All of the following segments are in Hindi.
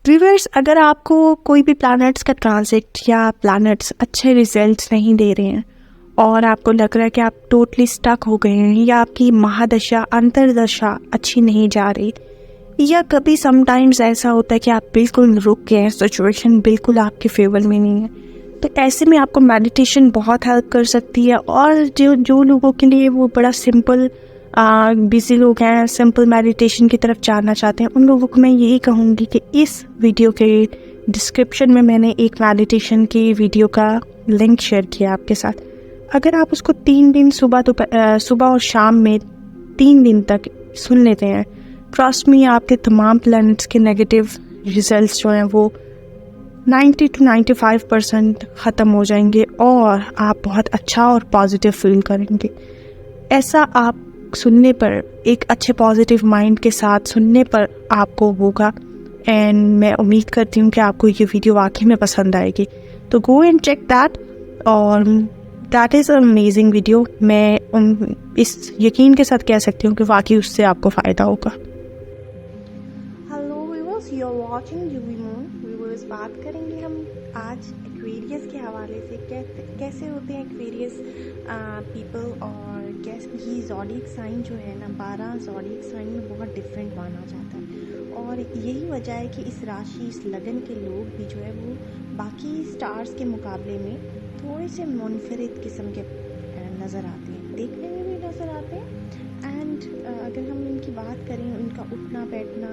व्यूअर्स, अगर आपको कोई भी प्लैनेट्स का ट्रांजिट या प्लैनेट्स अच्छे रिजल्ट्स नहीं दे रहे हैं और आपको लग रहा है कि आप टोटली स्टक हो गए हैं या आपकी महादशा अंतर्दशा अच्छी नहीं जा रही, या कभी समटाइम्स ऐसा होता है कि आप बिल्कुल रुक गए हैं, सिचुएशन बिल्कुल आपके फेवर में नहीं है, तो ऐसे में आपको मेडिटेशन बहुत हेल्प कर सकती है। और जो लोगों के लिए वो बड़ा सिंपल बिजी लोग हैं, सिंपल मेडिटेशन की तरफ जाना चाहते हैं, उन लोगों को मैं यही कहूँगी कि इस वीडियो के डिस्क्रिप्शन में मैंने एक मेडिटेशन की वीडियो का लिंक शेयर किया आपके साथ। अगर आप उसको 3 दिन सुबह और शाम में 3 दिन तक सुन लेते हैं, ट्रस्ट मी, आपके तमाम प्लैनेट्स के नेगेटिव रिजल्ट्स जो हैं वो 90 to 95% ख़त्म हो जाएंगे और आप बहुत अच्छा और पॉजिटिव फील करेंगे। ऐसा आप सुनने पर, एक अच्छे पॉजिटिव माइंड के साथ सुनने पर आपको होगा। एंड मैं उम्मीद करती हूँ कि आपको ये वीडियो वाकई में पसंद आएगी, तो गो एंड चेक दैट। और दैट इज़ अमेजिंग वीडियो। मैं इस यकीन के साथ कह सकती हूँ कि वाकई उससे आपको फ़ायदा होगा। Hello viewers, you are watching UV Moon. Viewers, बात करेंगे हम आज एक्वेरियस के हवाले से, कैसे होते हैं एक्वेरियस पीपल, और कैसे ये ज़ोडिएक साइन जो है ना, 12 ज़ोडिएक साइन में बहुत डिफरेंट माना जाता है। और यही वजह है कि इस राशि, इस लगन के लोग भी जो है वो बाकी स्टार्स के मुकाबले में थोड़े से मुनफरिद किस्म के नज़र आते हैं, देखने में भी नज़र आते हैं। एंड अगर हम इनकी बात करें, इनका उठना बैठना,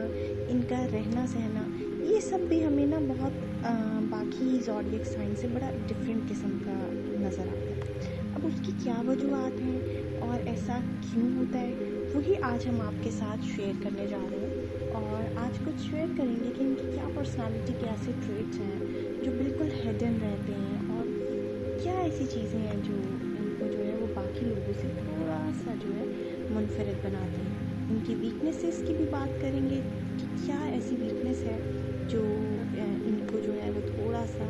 इनका रहना सहना, ये सब भी हमें ना बहुत बाकी ज़ोडिएक साइन से बड़ा डिफरेंट किस्म का नज़र आता है। अब उसकी क्या वजूहत हैं और ऐसा क्यों होता है, वही आज हम आपके साथ शेयर करने जा रहे हैं। और आज कुछ शेयर करेंगे कि इनकी क्या पर्सनालिटी के ऐसे ट्रेट्स हैं जो बिल्कुल हिडन रहते हैं, और क्या ऐसी चीज़ें हैं जो इनको जो है वो बाकी लोगों से थोड़ा सा जो है मुनफरिद बनाती हैं। इनकी वीकनेसेस की भी बात करेंगे कि क्या ऐसी वीकनेस है जो इनको जो है वो थोड़ा सा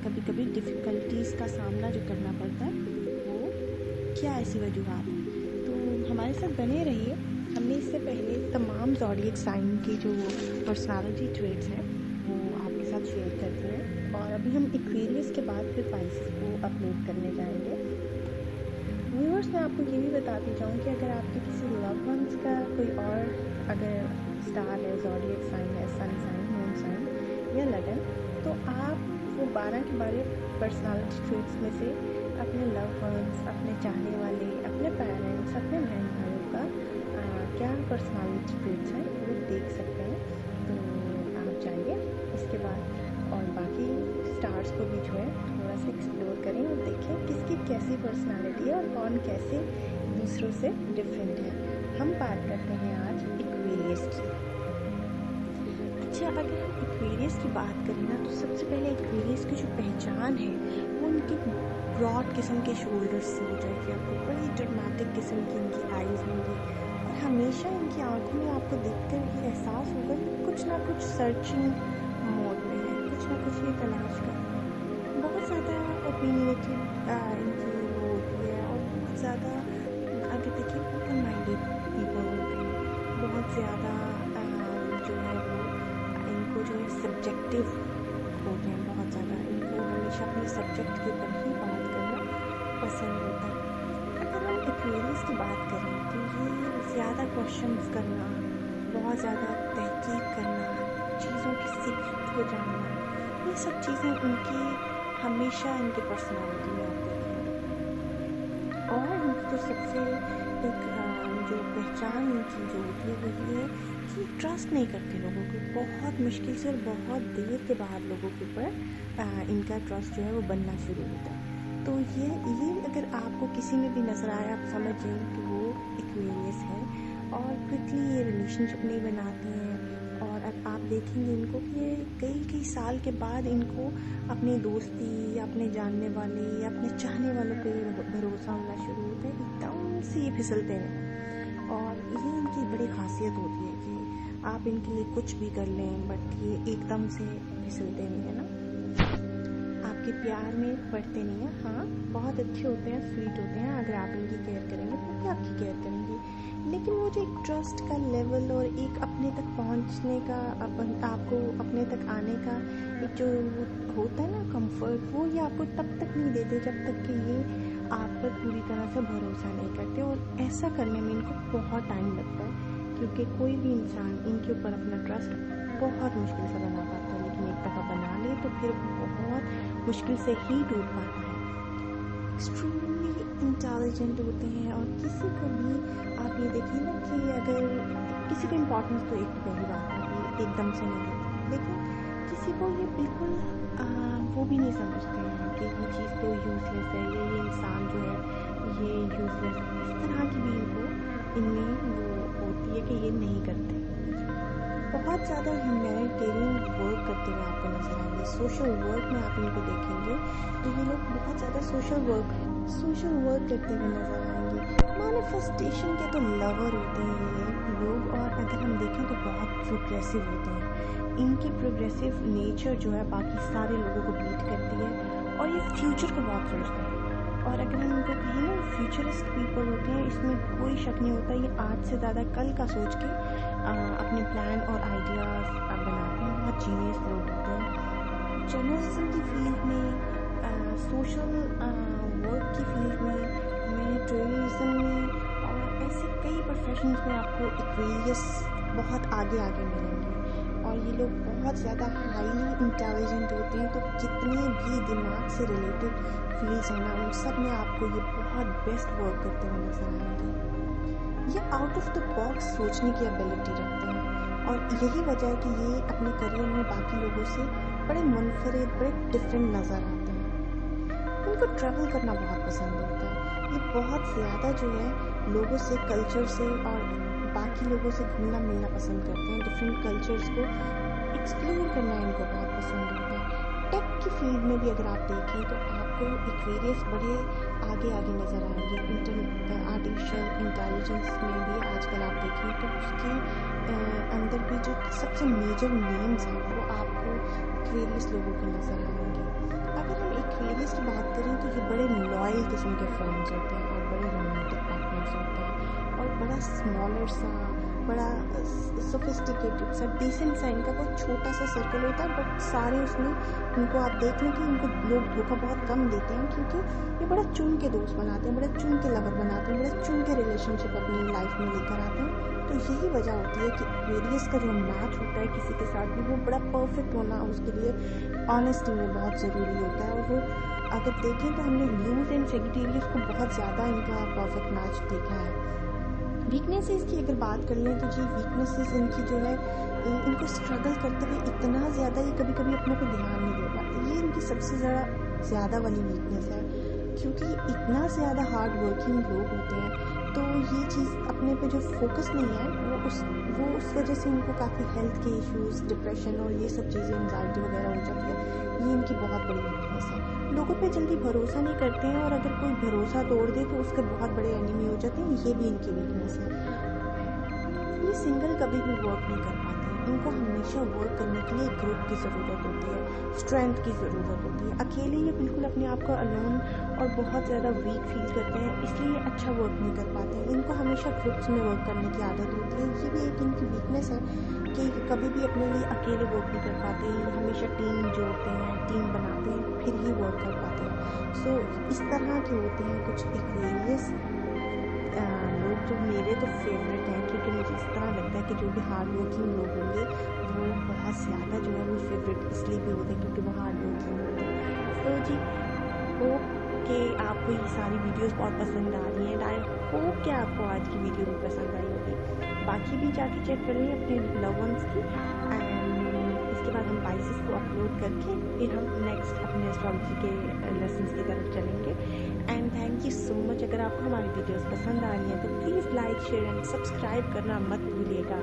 कभी कभी डिफ़िकल्टीज़ का सामना जो करना पड़ता है, वो क्या ऐसी वजूहत हैं। तो हमारे साथ बने रहिए। हमने इससे पहले तमाम ज़ोडिएक साइन की जो पर्सनालिटी ट्रेट्स हैं वो आपके साथ शेयर करते हैं, और अभी हम एक्वेरियस के बाद फिर पाइसेस को अपलोड करने जाएंगे। व्यूअर्स, मैं आपको ये भी बताती जाऊँ कि अगर आपके किसी लव वंस का कोई और अगर स्टार है, ज़ोडिएक साइन है, सन साइन, मून साइन या लगन, तो आप वो 12 के 12 पर्सनालिटी ट्रेट्स में से अपने लव वंस, अपने चाहने वाले, अपने पेरेंट्स, अपने बहन भाइयों का क्या पर्सनालिटी ट्रेट्स हैं वो देख सकते हैं। तो आप जाइए इसके बाद और बाकी स्टार्स को भी जो है थोड़ा सा एक्सप्लोर करें और देखें किसकी कैसी पर्सनालिटी है और कौन कैसे दूसरों से डिफरेंट है। हम बात करते हैं आज एक्वेरियस की। अच्छा, अगर हम एक्वेरियस की बात करें ना, तो सबसे पहले एक्वेरियस की जो पहचान है वो उनके ब्रॉड किस्म के शोल्डर्स से हो जाएगी। आपको बड़ी ड्रामेटिक किस्म की इनकी आईज़ होंगी, और हमेशा इनकी आंखों में आपको देखकर ये एहसास होगा कि कुछ ना कुछ सर्चिंग मोड में है, कुछ ना कुछ ये तलाश कर रहे हैं। बहुत ज़्यादा ओपिनियटेड इनकी वो होती है, और बहुत ज़्यादा अगर देखिए ओपन माइंडेड पीपल होते हैं, बहुत ज़्यादा जो है वो इनको जो है सब्जेक्टिव होते हैं, बहुत ज़्यादा इनको हमेशा अपने सब्जेक्ट के ऊपर ही बात करना पसंद होता है। अगर हम एक्वेरियस की बात करें तो ये ज़्यादा क्वेश्चंस करना, बहुत ज़्यादा तहकीक करना, चीज़ों की सीख को जानना, ये सब चीज़ें उनकी हमेशा इनकी पर्सनालिटी में आती हैं। और उनकी तो सबसे एक जो पहचान इनकी जो होती है वो ये है कि ट्रस्ट नहीं करते लोगों को। बहुत मुश्किल से और बहुत देर के बाद लोगों के ऊपर इनका ट्रस्ट जो है वो बनना शुरू होता है। तो ये अगर आपको किसी में भी नज़र आए, आप समझ जाइए कि वो एक्वेरियस है, और क्विकली ये रिलेशनशिप नहीं बनाते हैं। और अब आप देखेंगे इनको कि ये कई साल के बाद इनको अपनी दोस्ती या अपने जानने वाले या अपने चाहने वालों पे भरोसा होना शुरू होता है, एकदम से ये फिसलते हैं। और ये इनकी बड़ी खासियत होती है कि आप इनके लिए कुछ भी कर लें, बट ये एकदम से फिसलते नहीं है ना। आपके प्यार में पड़ते नहीं हैं। हाँ, बहुत अच्छे होते हैं, स्वीट होते हैं, अगर आप इनकी केयर करेंगे तो भी आपकी केयर करेंगे। लेकिन वो जो एक ट्रस्ट का लेवल और एक अपने तक पहुंचने का, आपको अपने तक आने का एक जो होता है ना कंफर्ट, वो ये आपको तब तक नहीं देते जब तक कि ये आप पर पूरी तरह से भरोसा नहीं करते। और ऐसा करने में इनको बहुत टाइम लगता है, क्योंकि कोई भी इंसान इनके ऊपर अपना ट्रस्ट बहुत मुश्किल से बना पाता है, लेकिन एक दफ़ा बना ले तो फिर बहुत मुश्किल से ही टूट पाता है। एक्सट्रीमली इंटेलिजेंट होते हैं, और किसी को भी आप ये देखिए ना कि अगर किसी को इम्पोर्टेंस तो एक पहली बात है कि एकदम से नहीं देते, लेकिन किसी को ये बिल्कुल वो भी नहीं समझते हैं कि ये चीज़ तो यूज़लेस है, ये इंसान जो है ये यूज़लेस है। इस तरह की भी इनमें वो होती है कि ये नहीं करते। बहुत ज़्यादा ह्यूमैनिटेरियन वर्क करते हुए आपको नजर आएंगे। सोशल वर्क में आप इनको देखेंगे तो ये लोग बहुत ज़्यादा सोशल वर्क करते हुए नजर आएंगे। मैनिफेस्टेशन के तो लवर होते हैं ये लोग, और अगर हम देखें तो बहुत प्रोग्रेसिव होते हैं। इनकी प्रोग्रेसिव नेचर जो है बाकी सारे लोगों को बीट करती है, और ये फ्यूचर को बहुत सोचते हैं। और अगर हम इनको कहें ना, फ्यूचरिस्ट पीपल होते हैं, इसमें कोई शक नहीं होता, ये आज से ज़्यादा कल का सोच के अपने प्लान और आइडियाज़ बनाते हैं। बहुत जीनियस लोग होते हैं। जर्नलिज्म की फील्ड में, सोशल वर्क की फील्ड में, ह्यूमैनिटेरियनिज्म में, और ऐसे कई प्रोफेशंस में आपको एक्वेरियस बहुत आगे मिलेंगे। और ये लोग बहुत ज़्यादा हाईली इंटेलिजेंट होते हैं, तो जितने भी दिमाग से रिलेटेड फील्ड्स हैं ना, उन सब में आपको ये बहुत बेस्ट वर्क करते हुए नजर आएंगे। ये आउट ऑफ द बॉक्स सोचने की एबिलिटी रखते हैं, और यही वजह है कि ये अपने करियर में बाकी लोगों से बड़े मुनफरिद, बड़े डिफरेंट नज़र आते हैं। इनको ट्रैवल करना बहुत पसंद होता है। ये बहुत ज़्यादा जो है लोगों से, कल्चर से और बाकी लोगों से घुलना मिलना पसंद करते हैं। डिफरेंट कल्चर्स को एक्सप्लोर करना इनको बहुत पसंद होता है। टेक की फील्ड में भी अगर आप देखें तो आपको एक्वेरियस बड़े आगे नज़र आएंगे। आर्टिफिशियल इंटेलिजेंस में भी आजकल आप देखें तो उसके अंदर भी जो सबसे मेजर नेम्स हैं वो आपको एक्वेरियस लोगों के नज़र आएंगे। अगर हम एक्वेरियस की बात करें तो ये बड़े लॉयल किस्म के फ्रेंड्स होते हैं, और बड़े रोमांटिक पार्टनर्स होते हैं, और बड़ा स्मॉलर सा, बड़ा सोफिस्टिकेटेड सा, डिसेंट सा इनका कोई छोटा सा सर्कल होता है, बट सारे उसमें इनको आप देख लें कि इनको लोग धोखा बहुत कम देते हैं, क्योंकि ये बड़ा चुन के दोस्त बनाते हैं, बड़ा चुन के लवर बनाते हैं, बड़ा चुन के रिलेशनशिप अपनी लाइफ में लेकर आते हैं। तो यही वजह होती है कि एक्वेरियस का जो मैच होता है किसी के साथ भी, वो बड़ा परफेक्ट होना उसके लिए ऑनेस्टी में बहुत ज़रूरी होता है। और वो अगर देखें तो हमने ल्यूज एंड सेजिटेरियस को बहुत ज़्यादा इनका परफेक्ट मैच देखा है। वीकनेसेस की अगर बात कर लें तो जी, वीकनेसेस इनकी जो है, इनको स्ट्रगल करते हुए इतना ज़्यादा ये कभी कभी अपने पे ध्यान नहीं दे पाते। ये इनकी सबसे ज़्यादा वाली वीकनेस है, क्योंकि इतना ज़्यादा हार्ड वर्किंग लोग होते हैं, तो ये चीज़ अपने पे जो फोकस नहीं है वो उस वजह से इनको काफ़ी हेल्थ के इश्यूज़, डिप्रेशन और ये सब चीज़ें, एंजाइटी वगैरह हो जाती है। ये इनकी बहुत बड़ी वीकनेस है। लोगों पे जल्दी भरोसा नहीं करते हैं, और अगर कोई भरोसा तोड़ दे तो उसके बहुत बड़े एनिमी हो जाते हैं। ये भी इनकी वीकनेस है। ये सिंगल कभी भी वर्क नहीं कर पाते। इनको हमेशा वर्क करने के लिए ग्रुप की ज़रूरत होती है, स्ट्रेंथ की ज़रूरत होती है। अकेले ये बिल्कुल अपने आप को अलोन और बहुत ज़्यादा वीक फील करते हैं, इसलिए ये अच्छा वर्क नहीं कर पाते हैं। इनको हमेशा ग्रुप्स में वर्क करने की आदत होती है। ये भी एक इनकी वीकनेस है कि कभी भी अपने लिए अकेले वर्क नहीं कर पाते। ये हमेशा टीम जोड़ते हैं, टीम बनाते हैं, फिर ही वर्क कर पाते हैं। सो इस तरह के होते हैं कुछ एक्वेरियस लोग, जो मेरे तो फेवरेट हैं, क्योंकि मुझे इस तरह लगता है कि जो भी हार्ड वर्किंग लोग होंगे वो बहुत ज़्यादा जो है वो फेवरेट इसलिए भी होते हैं क्योंकि वो हार्ड वर्किंग होते हैं। तो जी, होप कि आपको ये सारी वीडियोस बहुत पसंद आ रही हैं। आई होप कि आपको आज की वीडियो भी पसंद आई होगी। बाकी भी जाके चेक कर लें अपने लव वंस की, एंड इसके बाद हम पाइसेस को अपलोड करके फिर हम नेक्स्ट अपने एस्ट्रोलॉजी के लेसन्स की तरफ चलेंगे। And thank you so much. अगर आपको हमारी वीडियोस पसंद आ रही हैं तो please like, share and subscribe करना मत भूलिएगा।